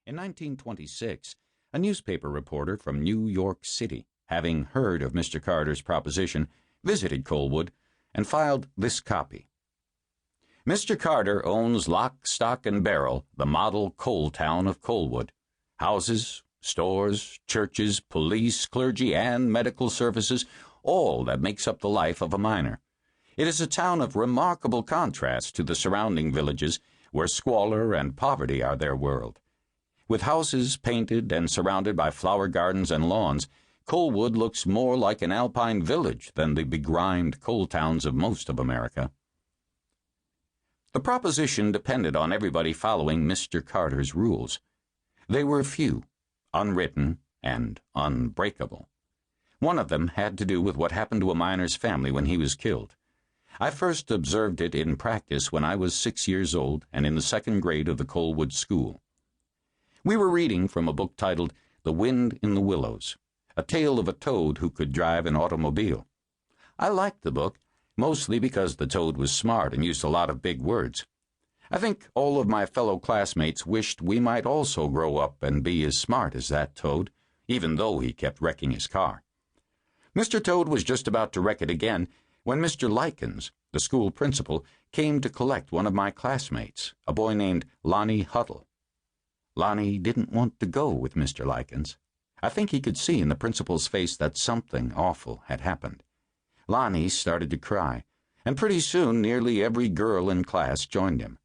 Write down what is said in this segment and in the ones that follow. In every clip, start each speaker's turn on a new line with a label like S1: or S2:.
S1: In 1926, a newspaper reporter from New York City, having heard of Mr. Carter's proposition, visited Coalwood and filed this copy. Mr. Carter owns lock, stock, and barrel the model coal town of Coalwood. Houses, stores, churches, police, clergy, and medical services, all that makes up the life of a miner. It is a town of remarkable contrast to the surrounding villages, where squalor and poverty are their world. With houses painted and surrounded by flower gardens and lawns, Coalwood looks more like an alpine village than the begrimed coal towns of most of America. The proposition depended on everybody following Mr. Carter's rules. They were few, unwritten, and unbreakable. One of them had to do with what happened to a miner's family when he was killed. I first observed it in practice when I was 6 years old and in the second grade of the Coalwood School. We were reading from a book titled The Wind in the Willows, a tale of a toad who could drive an automobile. I liked the book, mostly because the toad was smart and used a lot of big words. I think all of my fellow classmates wished we might also grow up and be as smart as that toad, even though he kept wrecking his car. Mr. Toad was just about to wreck it again when Mr. Likens, the school principal, came to collect one of my classmates, a boy named Lonnie Huddle. Lonnie didn't want to go with Mr. Likens. I think he could see in the principal's face that something awful had happened. Lonnie started to cry, and pretty soon nearly every girl in class joined him.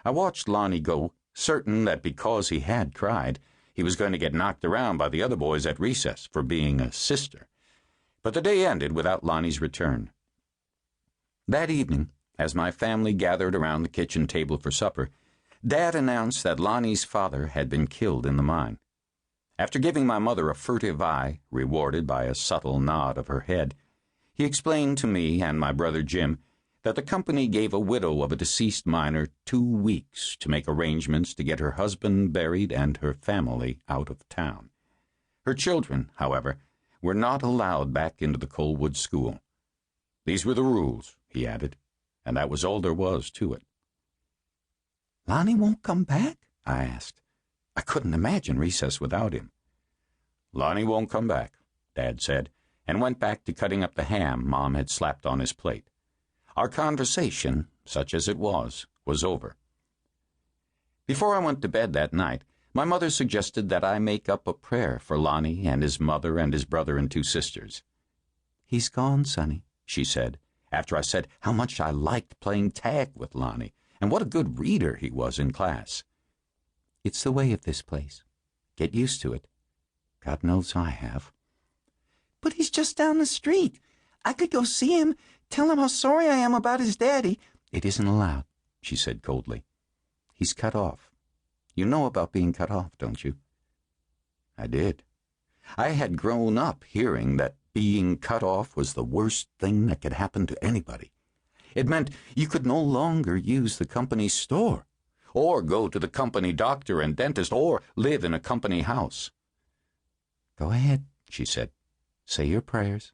S1: I watched Lonnie go, certain that because he had cried, he was going to get knocked around by the other boys at recess for being a sister. But the day ended without Lonnie's return. That evening, as my family gathered around the kitchen table for supper, Dad announced that Lonnie's father had been killed in the mine. After giving my mother a furtive eye, rewarded by a subtle nod of her head, he explained to me and my brother Jim that the company gave a widow of a deceased miner 2 weeks to make arrangements to get her husband buried and her family out of town. Her children, however, were not allowed back into the Coalwood School. These were the rules, he added, and that was all there was to it. "Lonnie won't come back?" I asked. I couldn't imagine recess without him. "Lonnie won't come back," Dad said, and went back to cutting up the ham Mom had slapped on his plate. Our conversation, such as it was over. Before I went to bed that night, my mother suggested that I make up a prayer for Lonnie and his mother and his brother and 2 sisters. "He's gone, Sonny," she said, after I said how much I liked playing tag with Lonnie and what a good reader he was in class. "It's the way of this place. Get used to it. God knows I have."
S2: "But he's just down the street. I could go see him, tell him how sorry I am about his daddy."
S1: "It isn't allowed," she said coldly. "He's cut off. You know about being cut off, don't you?" I did. I had grown up hearing that being cut off was the worst thing that could happen to anybody. It meant you could no longer use the company store, or go to the company doctor and dentist, or live in a company house. "Go ahead," she said. "Say your prayers."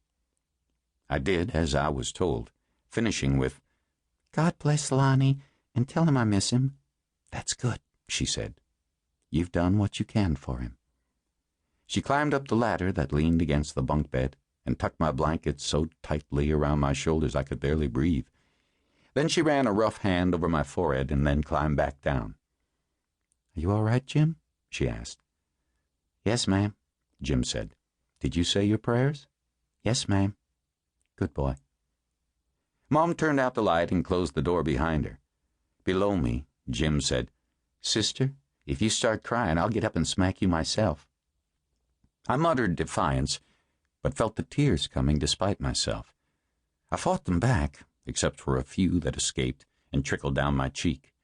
S1: I did as I was told, finishing with, "God bless Lonnie, and tell him I miss him." "That's good," she said. "You've done what you can for him." She climbed up the ladder that leaned against the bunk bed and tucked my blanket so tightly around my shoulders I could barely breathe. Then she ran a rough hand over my forehead and then climbed back down. "Are you all right, Jim?" she asked. "Yes, ma'am," Jim said. "Did you say your prayers?" "Yes, ma'am." "Good boy." Mom turned out the light and closed the door behind her. Below me, Jim said, "Sister, if you start crying, I'll get up and smack you myself." I muttered defiance, but felt the tears coming despite myself. I fought them back, except for a few that escaped and trickled down my cheek.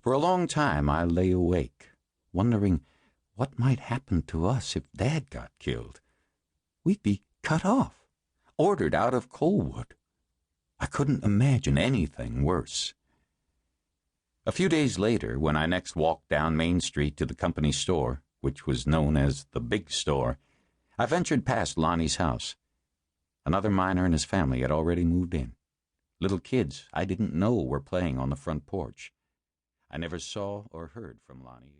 S1: For a long time I lay awake, wondering what might happen to us if Dad got killed. We'd be cut off, ordered out of Coalwood. I couldn't imagine anything worse. A few days later, when I next walked down Main Street to the company store, which was known as the Big Store, I ventured past Lonnie's house. Another miner and his family had already moved in. Little kids I didn't know were playing on the front porch. I never saw or heard from Lonnie.